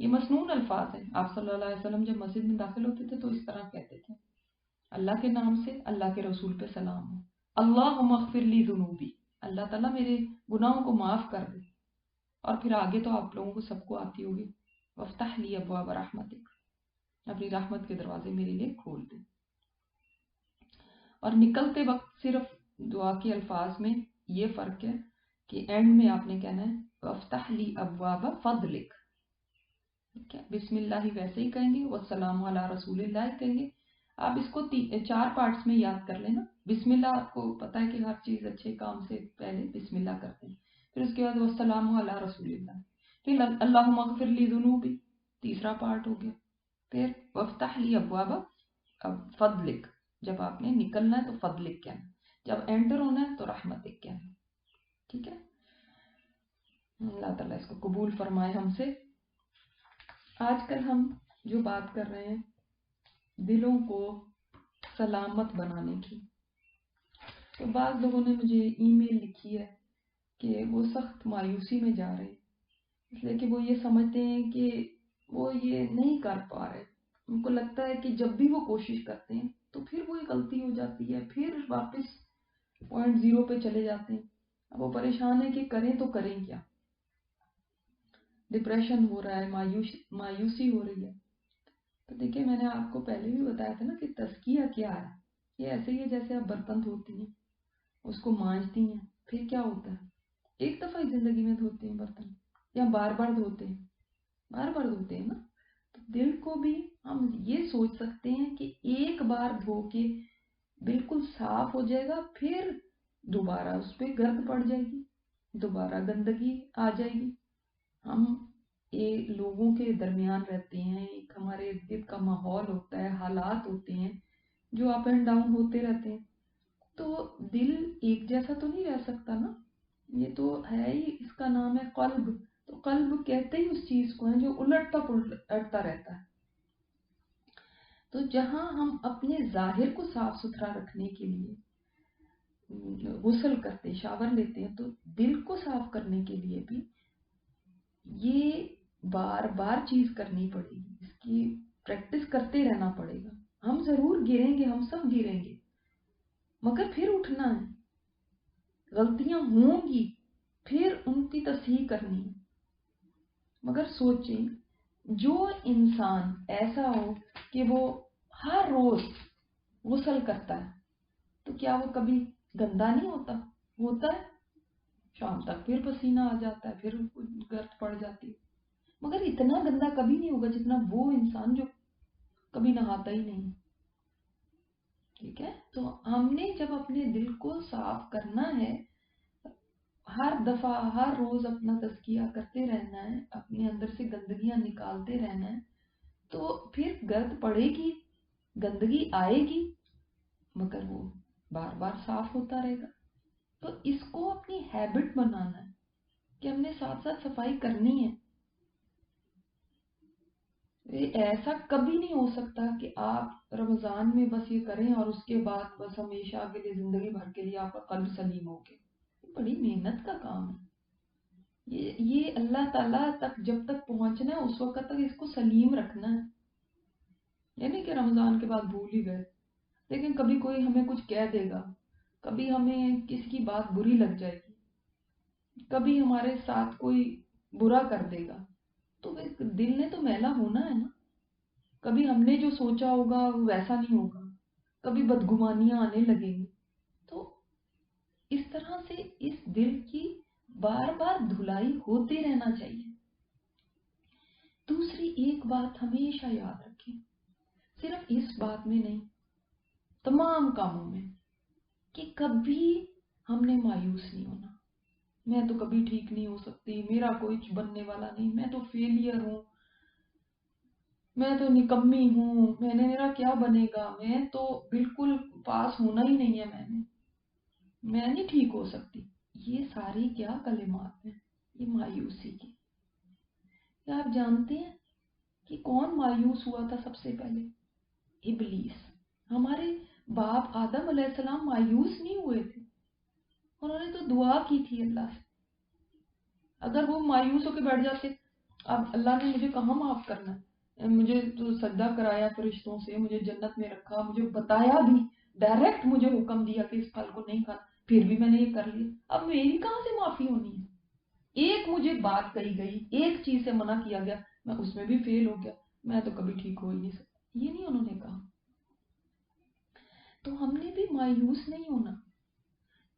یہ مسنون الفاظ ہیں. آپ صلی اللہ علیہ وسلم جب مسجد میں داخل ہوتے تھے تو اس طرح کہتے تھے, اللہ کے نام سے, اللہ کے رسول پہ سلام ہو, اللہم اغفر لی ذنوبی, اللہ تعالیٰ میرے گناہوں کو معاف کر دے. اور پھر آگے تو آپ لوگوں کو سب کو آتی ہوگی, وفتح لی ابواب رحمتک, اپنی رحمت کے دروازے میرے لیے کھول دے. اور نکلتے وقت صرف دعا کے الفاظ میں یہ فرق ہے کہ اینڈ میں آپ نے کہنا ہے وفتح لی ابواب فضلک. ٹھیک ہے, بسم اللہ ہی ویسے ہی کہیں گے, والسلام علی رسول اللہ کہیں گے. آپ اس کو 4 پارٹس میں یاد کر لینا. بسم اللہ, آپ کو پتا ہے کہ ہر چیز اچھے کام سے پہلے بسم اللہ کرتے ہیں, پھر اس کے بعد والسلام علی رسول اللہ, پھر اللہم اغفر لی ذنوبی, تیسرا پارٹ ہو گیا. پھر وفتح لی ابواب فضلک, جب آپ نے نکلنا ہے تو فضلک کہنا, جب انٹر ہونا ہے تو رحمتک کہنا. ٹھیک ہے, اللہ تعالیٰ اس کو قبول فرمائے ہم سے. آج کل ہم جو بات کر رہے ہیں دلوں کو سلامت بنانے کی, تو بعض لوگوں نے مجھے ای میل لکھی ہے کہ وہ سخت مایوسی میں جا رہے ہیں, اس لیے کہ وہ یہ سمجھتے ہیں کہ وہ یہ نہیں کر پا رہے. ان کو لگتا ہے کہ جب بھی وہ کوشش کرتے ہیں تو پھر وہی غلطی ہو جاتی ہے, پھر واپس پوائنٹ 0 پہ چلے جاتے ہیں. اب وہ پریشان ہے کہ کریں تو کریں کیا. ڈپریشن ہو رہا ہے, مایوسی ہو رہی ہے. تو دیکھیں, میں نے آپ کو پہلے بھی بتایا تھا نا کہ تزکیہ کیا ہے. یہ ایسے ہی ہے جیسے آپ برتن دھوتی ہیں, اس کو مانجتی ہیں, پھر کیا ہوتا ہے, ایک دفعہ ہی زندگی میں دھوتے ہیں برتن, یا بار بار دھوتے ہیں, بار بار دھوتے ہیں نا. تو دل کو بھی ہم یہ سوچ سکتے ہیں کہ ایک بار دھو کے بالکل صاف ہو جائے گا, پھر دوبارہ اس پہ گرد پڑ جائے گی, دوبارہ گندگی آ جائے گی. ہم یہ لوگوں کے درمیان رہتے ہیں, ایک ہمارے ارد گرد کا ماحول ہوتا ہے, حالات ہوتے ہیں جو اپ اینڈ ڈاؤن ہوتے رہتے ہیں. تو دل ایک جیسا تو نہیں رہ سکتا نا, یہ تو ہے ہی, اس کا نام ہے قلب. تو قلب کہتے ہی اس چیز کو ہے جو الٹتا پلٹتا رہتا ہے. تو جہاں ہم اپنے ظاہر کو صاف ستھرا رکھنے کے لیے غسل کرتے, شاور لیتے ہیں, تو دل کو صاف کرنے کے لیے بھی یہ بار بار چیز کرنی پڑے گی, اس کی پریکٹس کرتے رہنا پڑے گا. ہم ضرور گریں گے, ہم سب گریں گے, مگر پھر اٹھنا ہے. غلطیاں ہوں گی, پھر ان کی تصحیح کرنی ہے. مگر سوچیں, جو انسان ایسا ہو کہ وہ ہر روز غسل کرتا ہے, تو کیا وہ کبھی گندا نہیں ہوتا ہے. شام تک پھر پسینہ آ جاتا ہے, پھر گرد پڑ جاتی ہے, مگر اتنا گندا کبھی نہیں ہوگا جتنا وہ انسان جو کبھی نہاتا ہی نہیں. ٹھیک ہے, تو ہم نے جب اپنے دل کو صاف کرنا ہے, ہر دفعہ ہر روز اپنا تزکیہ کرتے رہنا ہے, اپنے اندر سے گندگیاں نکالتے رہنا ہے, تو پھر گرد پڑے گی, گندگی آئے گی, مگر وہ بار بار صاف ہوتا رہے گا. تو اس کو اپنی ہیبٹ بنانا ہے کہ ہم نے ساتھ ساتھ صفائی کرنی ہے. ایسا کبھی نہیں ہو سکتا کہ آپ رمضان میں بس یہ کریں اور اس کے بعد بس ہمیشہ کے لیے, زندگی بھر کے لیے آپ کا قلب سلیم ہو گیا. بڑی محنت کا کام ہے. یہ اللہ تعالیٰ تک جب تک پہنچنا ہے اس وقت تک اس کو سلیم رکھنا ہے. یعنی کہ رمضان کے بعد بھول ہی گئے, لیکن کبھی کوئی ہمیں کچھ کہہ دے گا, کبھی ہمیں کسی کی بات بری لگ جائے گی, کبھی ہمارے ساتھ کوئی برا کر دے گا, تو دل نے تو میلا ہونا ہے نا. کبھی ہم نے جو سوچا ہوگا وہ ویسا نہیں ہوگا, کبھی بدگمانیاں آنے لگیں گی. تو اس طرح سے اس دل کی بار بار دھلائی ہوتے رہنا چاہیے. دوسری ایک بات ہمیشہ یاد رکھیں, صرف اس بات میں نہیں, تمام کاموں میں, کہ کبھی ہم نے مایوس نہیں ہونا. میں تو کبھی ٹھیک نہیں ہو سکتی, میرا کوئی بننے والا نہیں, میں تو فیلئر ہوں, میں تو نکمی ہوں, میرا کیا بنے گا, میں تو بالکل پاس ہونا ہی نہیں ہے, میں نہیں ٹھیک ہو سکتی. یہ ساری کیا کلمات ہیں, یہ مایوسی کی. کیا آپ جانتے ہیں کہ کون مایوس ہوا تھا سب سے پہلے؟ ابلیس. ہمارے باپ آدم علیہ السلام مایوس نہیں ہوئے تھے, انہوں نے تو دعا کی تھی اللہ سے. اگر وہ مایوس ہو کے بیٹھ جاتے, اب اللہ نے مجھے کہاں معاف کرنا ہے؟ مجھے تو سجدہ کرایا فرشتوں سے، مجھے جنت میں رکھا، مجھے بتایا بھی، ڈائریکٹ مجھے حکم دیا کہ اس پھل کو نہیں کھانا، پھر بھی میں نے یہ کر لیا، اب میری کہاں سے معافی ہونی ہے؟ ایک مجھے بات کہی گئی، ایک چیز سے منع کیا گیا، میں اس میں بھی فیل ہو گیا، میں تو کبھی ٹھیک ہو ہی نہیں سکتا، یہ نہیں انہوں نے کہا۔ تو ہم نے بھی مایوس نہیں ہونا۔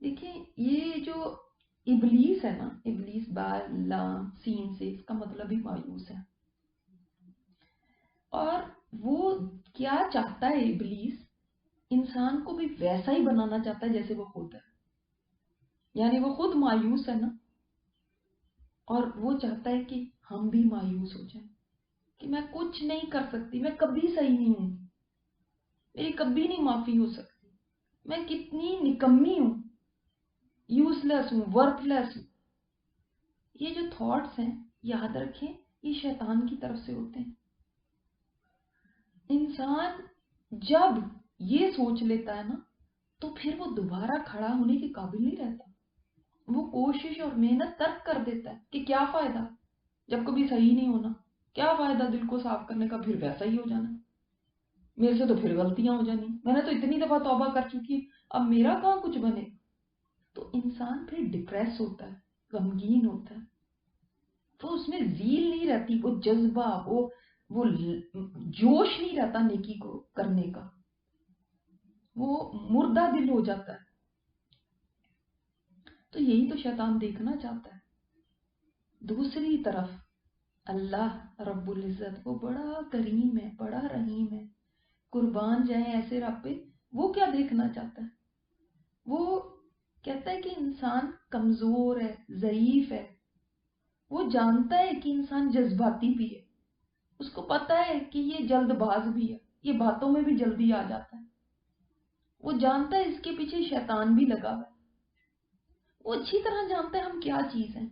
دیکھیں یہ جو ابلیس ہے نا، ابلیس لام سین سے، اس کا مطلب ہی مایوس ہے، اور وہ کیا چاہتا ہے ابلیس؟ انسان کو بھی ویسا ہی بنانا چاہتا ہے جیسے وہ خود ہے، یعنی وہ خود مایوس ہے نا، اور وہ چاہتا ہے کہ ہم بھی مایوس ہو جائیں، کہ میں کچھ نہیں کر سکتی، میں کبھی صحیح نہیں ہوں، میری کبھی نہیں معافی ہو سکتی، میں کتنی نکمی ہوں، یوز لیس ہوں، ورتھ لیس ہوں۔ یہ جو تھاٹس ہیں، یاد رکھیں یہ شیطان کی طرف سے ہوتے ہیں۔ انسان جب یہ سوچ لیتا ہے نا، تو پھر وہ دوبارہ کھڑا ہونے کے قابل نہیں رہتا، وہ کوشش اور محنت ترک کر دیتا ہے کہ کیا فائدہ جب کبھی صحیح نہیں ہونا، کیا فائدہ دل کو صاف کرنے کا، پھر ویسا ہی ہو جانا، میرے سے تو پھر غلطیاں ہو جانی، میں نے تو اتنی دفعہ توبہ کر چکی ہوں، اب میرا کہاں کچھ بنے۔ تو انسان پھر ڈپریس ہوتا ہے، غمگین ہوتا ہے، تو اس میں ذیل نہیں رہتی، وہ جذبہ، وہ جوش نہیں رہتا نیکی کو کرنے کا، وہ مردہ دل ہو جاتا ہے۔ تو یہی تو شیطان دیکھنا چاہتا ہے۔ دوسری طرف اللہ رب العزت وہ بڑا کریم ہے، بڑا رحیم ہے، قربان جائیں ایسے رب پہ۔ وہ کیا دیکھنا چاہتا ہے؟ وہ کہتا ہے کہ انسان کمزور ہے، ضعیف ہے، وہ جانتا ہے کہ انسان جذباتی بھی ہے، اس کو پتا ہے کہ یہ جلد باز بھی ہے، یہ باتوں میں بھی جلدی آ جاتا ہے، وہ جانتا ہے اس کے پیچھے شیطان بھی لگا ہوا ہے، وہ اچھی طرح جانتا ہے ہم کیا چیز ہیں،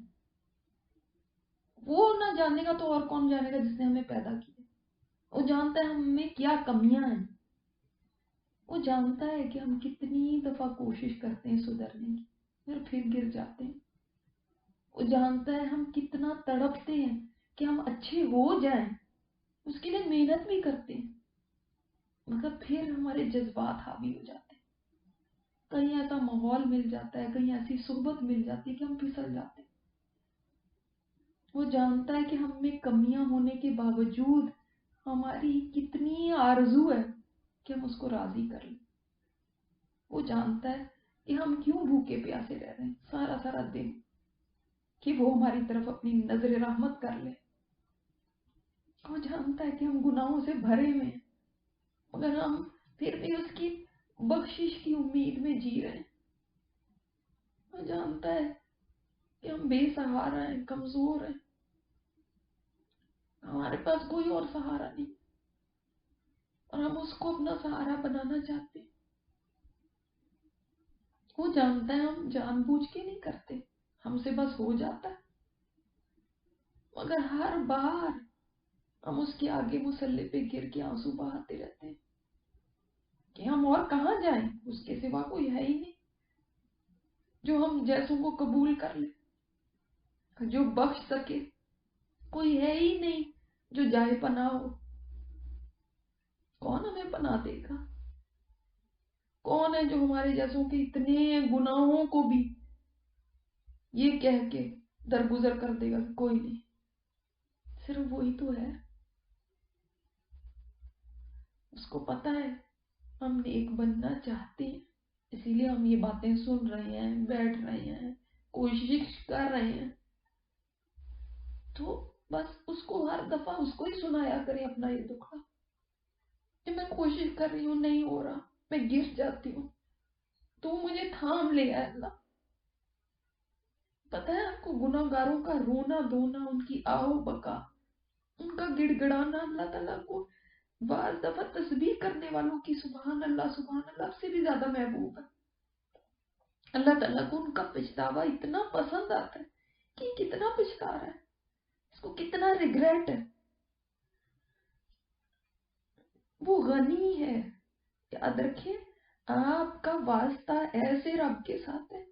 وہ نہ جاننے کا تو اور کون جانے گا جس نے ہمیں پیدا کیا، وہ جانتا ہے ہم میں کیا کمیاں ہیں، وہ جانتا ہے کہ ہم کتنی دفعہ کوشش کرتے ہیں سدھرنے کی پھر گر جاتے ہیں، وہ جانتا ہے ہم کتنا تڑپتے ہیں کہ ہم اچھے ہو جائیں، اس کے لیے محنت بھی کرتے ہیں، مگر پھر ہمارے جذبات حاوی ہو جاتے ہیں، کہیں ایسا ماحول مل جاتا ہے، کہیں ایسی صحبت مل جاتی ہے کہ ہم پھسل جاتے ہیں۔ وہ جانتا ہے کہ ہم میں کمیاں ہونے کے باوجود ہماری کتنی آرزو ہے کہ ہم اس کو راضی کر لیں، وہ جانتا ہے کہ ہم کیوں بھوکے پیاسے رہ رہے ہیں سارا سارا دن، کہ وہ ہماری طرف اپنی نظر رحمت کر لے، وہ جانتا ہے کہ ہم گناہوں سے بھرے ہوئے ہیں، مگر ہم پھر بھی اس کی بخشش کی امید میں جی رہے ہیں، وہ جانتا ہے کہ ہم بے سہارا ہیں، کمزور ہیں، ہمارے پاس کوئی اور سہارا نہیں، اور ہم اس کو اپنا سہارا بنانا چاہتے ہیں۔ وہ جانتا ہے ہم جان بوجھ کے نہیں کرتے، ہم سے بس ہو جاتا ہے، مگر ہر بار ہم اس کے آگے مسلے پہ گر کے آنسو بہاتے رہتے ہیں کہ ہم اور کہاں جائیں، اس کے سوا کوئی ہے ہی نہیں جو ہم جیسوں کو قبول کر لے، جو بخش سکے، کوئی ہے ہی نہیں جو جائے پناہ ہو، کون ہمیں پناہ دے گا؟ کون ہے جو ہمارے جیسوں کے اتنے گناہوں کو بھی یہ کہہ کے درگزر کر دے گا؟ کوئی نہیں، صرف وہی تو ہے۔ اس کو پتا ہے ہم نیک بننا چاہتے ہیں، اسی لیے ہم یہ باتیں سن رہے ہیں، بیٹھ رہے ہیں، کوشش کر رہے ہیں، تو بس اس کو ہر دفعہ اس کو ہی سنایا کریں اپنا یہ دکھڑا کہ میں کوشش کر رہی ہوں، نہیں ہو رہا، میں گر جاتی ہوں، تو مجھے تھام لے اے اللہ۔ پتہ ہے آپ کو گناہ گاروں کا رونا دھونا، ان کی آہو بکا، ان کا گڑ گڑانا اللہ تعالیٰ کو بعض دفعہ تسبیح کرنے والوں کی سبحان اللہ سے بھی زیادہ محبوب ہے۔ اللہ تعالیٰ کو ان کا پچھتاوا اتنا پسند آتا ہے کہ یہ کتنا پچھتا رہا ہے، اس کو کتنا ریگریٹ ہے۔ وہ غنی ہے، یاد رکھیں آپ کا واسطہ ایسے رب کے ساتھ ہے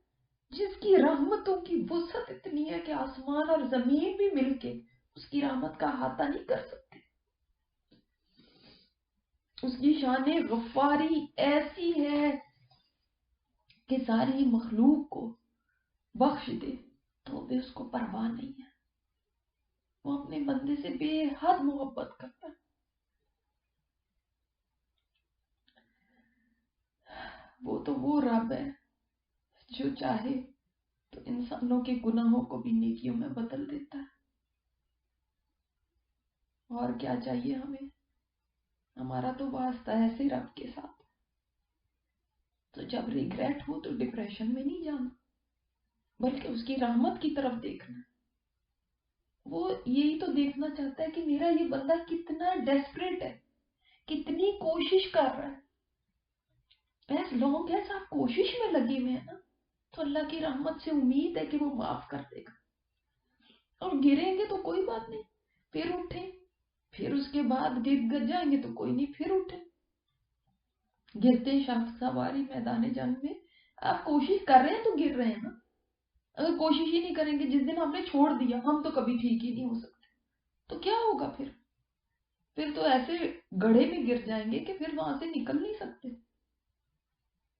جس کی رحمتوں کی وسعت اتنی ہے کہ آسمان اور زمین بھی مل کے اس کی رحمت کا احاطہ نہیں کر سکتے. اس کی شان غفاری ایسی ہے کہ ساری مخلوق کو بخش دے تو بھی اس کو پرواہ نہیں ہے. وہ اپنے بندے سے بے حد محبت کرتا ہے. وہ تو وہ رب ہے جو چاہے تو انسانوں کے گناہوں کو بھی نیکیوں میں بدل دیتا ہے. اور کیا چاہیے ہمیں؟ ہمارا تو واسطہ ہے ایسے رب کے ساتھ. تو جب ریگریٹ ہو تو ڈپریشن میں نہیں جانا بلکہ اس کی رحمت کی طرف دیکھنا. وہ یہی تو دیکھنا چاہتا ہے کہ میرا یہ بندہ کتنا ڈیسپریٹ ہے, کتنی کوشش کر رہا ہے. ایز لانگ ایز آپ کوشش میں لگے ہوئے ہیں نا تو اللہ کی رحمت سے امید ہے کہ وہ معاف کر دے گا. اور گریں گے تو کوئی بات نہیں, پھر اٹھیں. پھر اس کے بعد گر جائیں گے تو کوئی نہیں, پھر اٹھیں. گرتے شاخ سواری میدان جنگ میں آپ کوشش کر رہے ہیں تو گر رہے ہیں نا. اگر کوشش ہی نہیں کریں گے, جس دن ہم نے چھوڑ دیا ہم تو کبھی ٹھیک ہی نہیں ہو سکتے, تو کیا ہوگا پھر؟ پھر تو ایسے گڑھے میں گر جائیں گے کہ پھر وہاں سے نکل نہیں سکتے,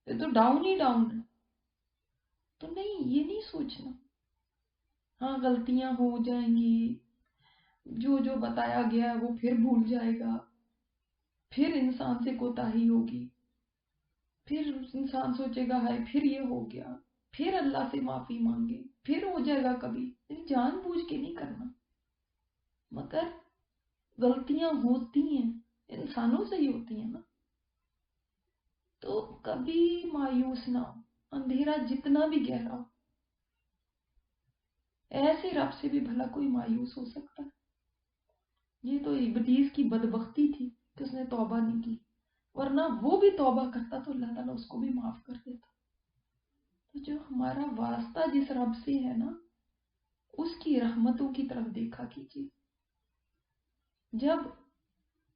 پھر تو ڈاؤن ہی ڈاؤن ہے. تو نہیں, یہ نہیں سوچنا. ہاں غلطیاں ہو جائیں گی, جو جو بتایا گیا وہ پھر بھول جائے گا, پھر انسان سے کوتاہی ہوگی, پھر انسان سوچے گا ہائے پھر یہ ہو گیا, پھر اللہ سے معافی مانگے, پھر ہو جائے گا کبھی. جان بوجھ کے نہیں کرنا, مگر غلطیاں ہوتی ہیں, انسانوں سے ہی ہوتی ہیں نا. تو کبھی مایوس نہ ہو, اندھیرا جتنا بھی گہرا ہو. ایسے رب سے بھی بھلا کوئی مایوس ہو سکتا ہے؟ یہ تو ابلیس کی بدبختی تھی کہ اس نے توبہ نہیں کی, ورنہ وہ بھی توبہ کرتا تو اللہ تعالیٰ اس کو بھی معاف کر دیتا. تو جو ہمارا واسطہ جس رب سے ہے نا, اس کی رحمتوں کی طرف دیکھا کیجیے. جب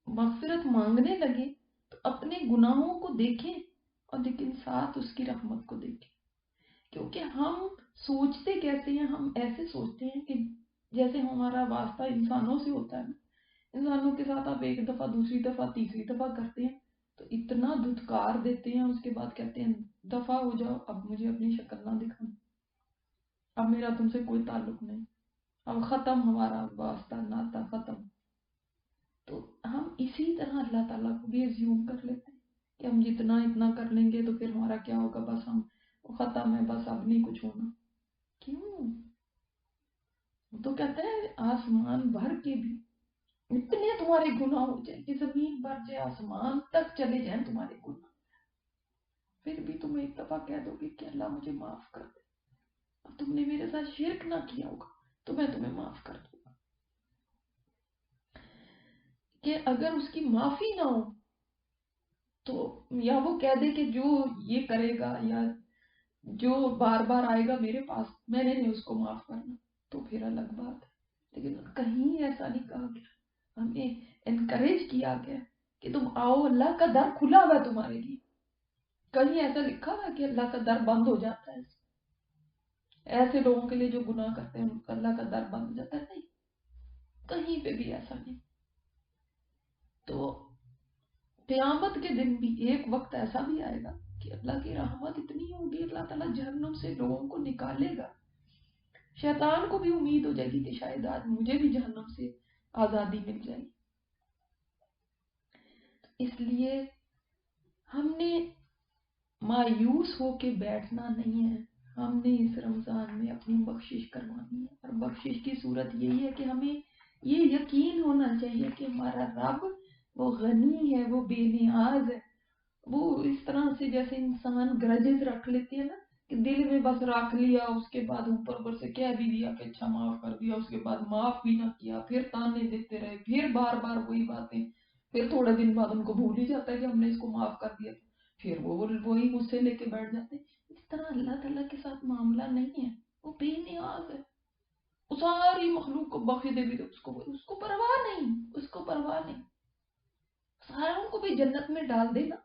مغفرت مانگنے لگے تو اپنے گناہوں کو دیکھیں اور لیکن ساتھ اس کی رحمت کو دیکھیں. کیونکہ ہم سوچتے کیسے ہیں, ہم ایسے سوچتے ہیں کہ جیسے ہمارا واسطہ انسانوں سے ہوتا ہے. انسانوں کے ساتھ آپ ایک دفعہ, دوسری دفعہ, تیسری دفعہ کرتے ہیں تو اتنا دھتکار دیتے ہیں, اس کے بعد کہتے ہیں دفع ہو جاؤ, اب مجھے اپنی شکل نہ دکھانا, اب میرا تم سے کوئی تعلق نہیں, اب ختم ہمارا واسطہ, ناتا ختم. تو ہم اسی طرح اللہ تعالیٰ کو بھی ایزیوم کر لیتے ہیں کہ ہم جتنا اتنا کر لیں گے تو پھر ہمارا کیا ہوگا, بس ہم ختم ہے, بس اب نہیں کچھ ہونا. کیوں؟ تو کہتے ہیں آسمان بھر کے بھی اتنے تمہارے گناہ ہو جائیں کہ زمین بھر جائے, آسمان تک چلے جائیں تمہارے گناہ, پھر بھی تم ایک دفعہ کہہ دو گے کہ اللہ مجھے معاف کر دے, اب تم نے میرے ساتھ شرک نہ کیا ہوگا تو میں تمہیں معاف کر دوں گا. کہ اگر اس کی معافی نہ ہو تو یا وہ کہہ دے کہ جو یہ کرے گا یا جو بار بار آئے گا میرے پاس, میں نے نہیں اس کو معاف کرنا, تو پھر الگ بات ہے. لیکن کہیں ایسا نہیں کہا گیا, ہمیں انکریج کیا گیا کہ تم آؤ, اللہ کا در کھلا ہوا ہے تمہارے لیے. کہیں ایسا لکھا ہوا کہ اللہ کا در بند ہو جاتا ہے ایسے لوگوں کے لیے جو گناہ کرتے ہیں, اللہ کا در بند ہو جاتا ہے؟ نہیں, کہیں پہ بھی ایسا نہیں. تو قیامت کے دن بھی ایک وقت ایسا بھی آئے گا کہ اللہ کی رحمت اتنی ہوگی, اللہ تعالیٰ جہنم سے لوگوں کو نکالے گا. شیطان کو بھی امید ہو جائے گی کہ شاید آج مجھے بھی جہنم سے آزادی مل جائے گی. اس لیے ہم نے مایوس ہو کے بیٹھنا نہیں ہے, ہم نے اس رمضان میں اپنی بخشش کروانی ہے. اور بخشش کی صورت یہی ہے کہ ہمیں یہ یقین ہونا چاہیے کہ ہمارا رب وہ غنی ہے, وہ بے نیاز ہے. وہ اس طرح سے جیسے انسان گرجز رکھ لیتے ہیں نا, کہ دل میں بس رکھ لیا, اس کے بعد اوپر سے کہہ بھی دیا کہ اچھا معاف کر دیا, اس کے بعد معاف بھی نہ کیا, پھر تانے دیتے رہے, پھر بار بار وہی باتیں, پھر تھوڑے دن بعد ان کو بھول ہی جاتا ہے کہ ہم نے اس کو معاف کر دیا, پھر وہ وہی غصے لے کے بیٹھ جاتے ہیں. اس طرح اللہ تعالیٰ کے ساتھ معاملہ نہیں ہے, وہ بے نیاز ہے. وہ ساری مخلوق کو بخش دے بھی تو اس کو پرواہ نہیں, اس کو پرواہ نہیں. ساروں کو بھی جنت میں ڈال دینا,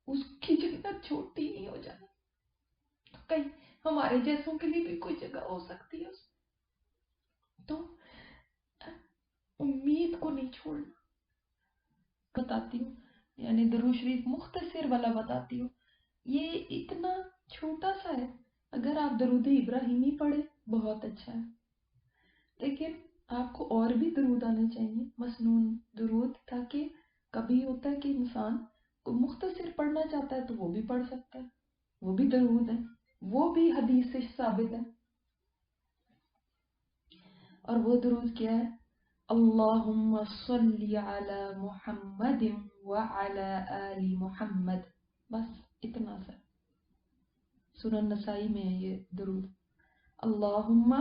اس کی جنت چھوٹی نہیں ہو جانی. تو کہیں ہمارے جیسوں کے لیے بھی کوئی جگہ ہو سکتی ہے اس. تو امید کو نہیں چھوڑنا. بتاتی ہوں، یعنی درود شریف مختصر والا بتاتی ہوں، یہ اتنا چھوٹا سا ہے. اگر آپ درود ابراہیمی پڑھے بہت اچھا ہے، لیکن آپ کو اور بھی درود آنے چاہیے، مسنون درود، تاکہ کبھی ہوتا ہے کہ انسان کو مختصر پڑھنا چاہتا ہے تو وہ بھی پڑھ سکتا ہے، وہ بھی درود ہے، وہ بھی حدیث سے ثابت ہے. اور وہ درود کیا ہے؟ اللہم صلی علی محمد وعلی آل محمد. بس اتنا سا. سنن نسائی میں ہے یہ درود. اللہم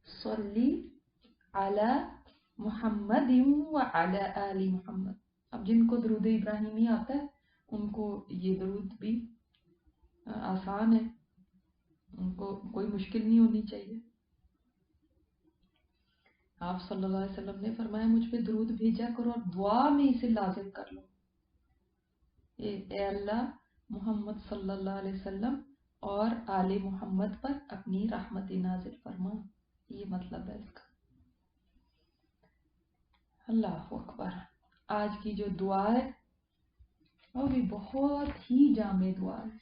صلی علی محمد وعلی آل محمد. اب جن کو درود ابراہیمی آتا ہے ان کو یہ درود بھی آسان ہے، ان کو کوئی مشکل نہیں ہونی چاہیے. آپ صلی اللہ علیہ وسلم نے فرمایا مجھ پہ درود بھیجا کرو اور دعا میں اسے لازم کر لو. اے اللہ محمد صلی اللہ علیہ وسلم اور آل محمد پر اپنی رحمت نازل فرما، یہ مطلب ہے اس کا. اللہ اکبر. آج کی جو دعا ہے وہ بھی بہت ہی جامع دعا ہے.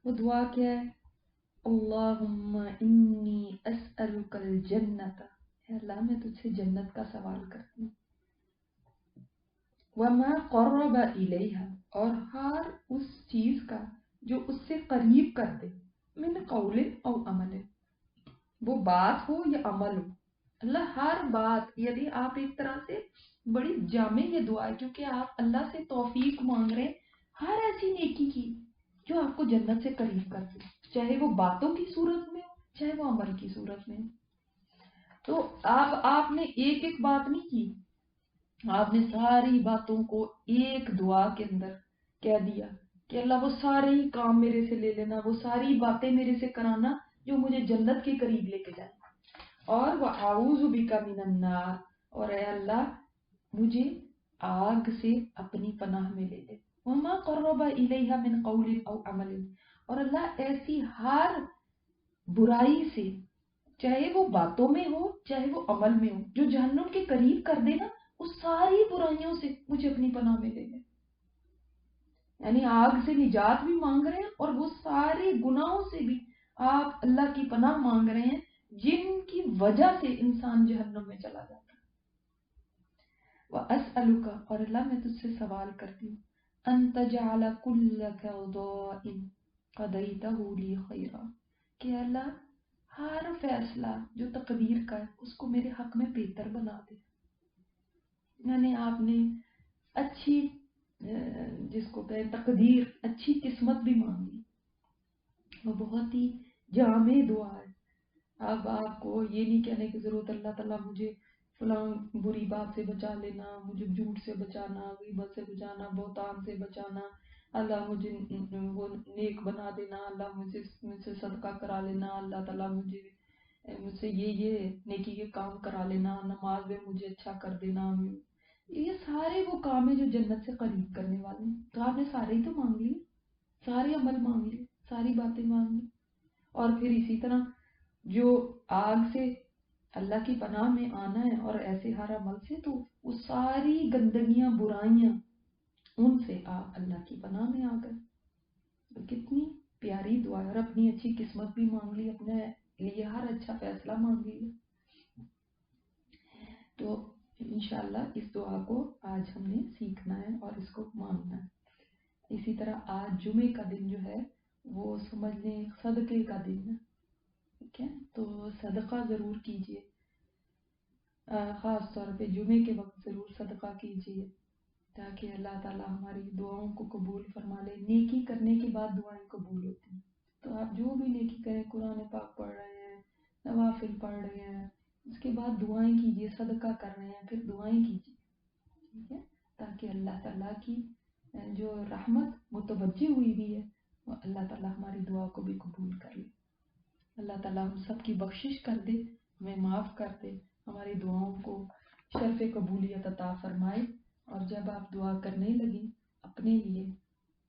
وہ دعا کیا ہے؟ اللہم انی اسألک الجنت. اے اللہ میں تجھ سے جنت کا سوال کرتی ہوں. وما قرب الیہا، اور ہر اس چیز کا جو اس سے قریب کر دے، من قول او عمل، وہ بات ہو یا عمل ہو. اللہ ہر بات، یعنی آپ ایک طرح سے بڑی جامع یہ دعا ہے کیونکہ آپ اللہ سے توفیق مانگ رہے ہیں ہر ایسی نیکی کی جو آپ کو جنت سے قریب کر دے، چاہے وہ باتوں کی صورت میں ہو چاہے وہ عمل کی صورت میں ہو. تو آپ نے ایک ایک بات نہیں کی، آپ نے ساری باتوں کو ایک دعا کے اندر کہہ دیا کہ اللہ وہ سارے ہی کام میرے سے لے لینا، وہ ساری باتیں میرے سے کرانا جو مجھے جنت کے قریب لے کے جائیں. اور وَأَعُوذُ بِكَ مِنَ النَّارِ، اور اے اللہ مجھے آگ سے اپنی پناہ میں لے لے. وَمَا قَرَّبَ إِلَيْهَا مِنْ قَوْلٍ أَوْ عَمَلٍ، اور اللہ ایسی ہر برائی سے، چاہے وہ باتوں میں ہو چاہے وہ عمل میں ہو، جو جہنم کے قریب کر دے نا، اس ساری برائیوں سے مجھے اپنی پناہ میں لے لے. یعنی آگ سے نجات بھی مانگ رہے ہیں اور وہ سارے گناہوں سے بھی آپ اللہ کی پناہ مانگ رہے ہیں جن کی وجہ سے انسان جہنم میں چلا جاتا ہے. وَأَسْأَلُكَ، اور اللہ میں تجھ سے سوال کرتی ہوں، أَن تَجْعَلَ كُلَّ قَضَاءٍ قَضَيْتَهُ لِي خَيْرًا، کہ اللہ ہر فیصلہ جو تقدیر کا ہے اس کو میرے حق میں بہتر بنا دے. یعنی آپ نے اچھی جس کو کہے تقدیر، اچھی قسمت بھی مانگی. وہ بہت ہی جامع دعا ہے. اب آپ کو یہ نہیں کہنے کی ضرورت اللہ تعالیٰ مجھے فلاں بری بات سے بچا لینا، مجھے جھوٹ سے بچانا، غیبت سے بچانا، بہتان سے بچانا، اللہ مجھے وہ نیک بنا دینا، اللہ مجھ سے صدقہ کرا لینا، اللہ تعالیٰ مجھ سے یہ نیکی کے کام کرا لینا، نماز میں مجھے اچھا کر دینا. یہ سارے وہ کام ہیں جو جنت سے قریب کرنے والے ہیں. تو آپ نے سارے ہی تو مانگ لیے، سارے عمل مانگ لیے، ساری باتیں مانگ لی. اور پھر اسی طرح جو آگ سے اللہ کی پناہ میں آنا ہے اور ایسے ہر عمل سے، تو وہ ساری گندگیاں برائیاں ان سے آپ اللہ کی پناہ میں آ گئے. تو کتنی پیاری دعا ہے. اور اپنی اچھی قسمت بھی مانگ لی، اپنے لیے ہر اچھا فیصلہ مانگ لیا. تو انشاءاللہ اس دعا کو آج ہم نے سیکھنا ہے اور اس کو مانگنا ہے. اسی طرح آج جمعے کا دن جو ہے وہ سمجھ لیں صدقے کا دن ہے. ٹھیک ہے، تو صدقہ ضرور کیجیے، خاص طور پہ جمعے کے وقت ضرور صدقہ کیجیے تاکہ اللہ تعالیٰ ہماری دعاؤں کو قبول فرما لے. نیکی کرنے کے بعد دعائیں قبول ہوتی ہیں. تو آپ جو بھی نیکی کریں، قرآن پاک پڑھ رہے ہیں، نوافل پڑھ رہے ہیں، اس کے بعد دعائیں کیجیے، صدقہ کر رہے ہیں پھر دعائیں کیجیے. ٹھیک ہے، تاکہ اللہ تعالیٰ کی جو رحمت متوجہ ہوئی بھی ہے وہ اللہ تعالیٰ ہماری دعا کو بھی قبول کر لے. اللہ تعالیٰ ہم سب کی بخشش کر دے، ہمیں معاف کر دے، ہماری دعاؤں کو شرف قبولیت عطا فرمائے. اور جب آپ دعا کرنے لگیں اپنے لیے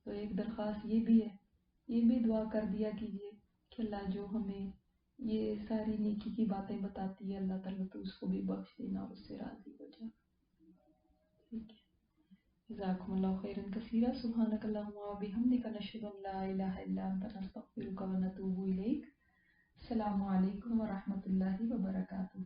تو ایک درخواست یہ بھی ہے، یہ بھی دعا کر دیا کیجیے کہ اللہ جو ہمیں یہ ساری نیکی کی باتیں بتاتی ہے اللہ تعالیٰ، تو اس کو بھی بخش دینا اور اس سے راضی ہو جا. ٹھیک ہے، جزاکم اللہ خیرا کثیرا. سبحانک اللہم و بحمدک، نشہد ان لا الہ الا انت، نستغفرک و نتوب الیک. السلام علیکم ورحمۃ اللہ وبرکاتہ.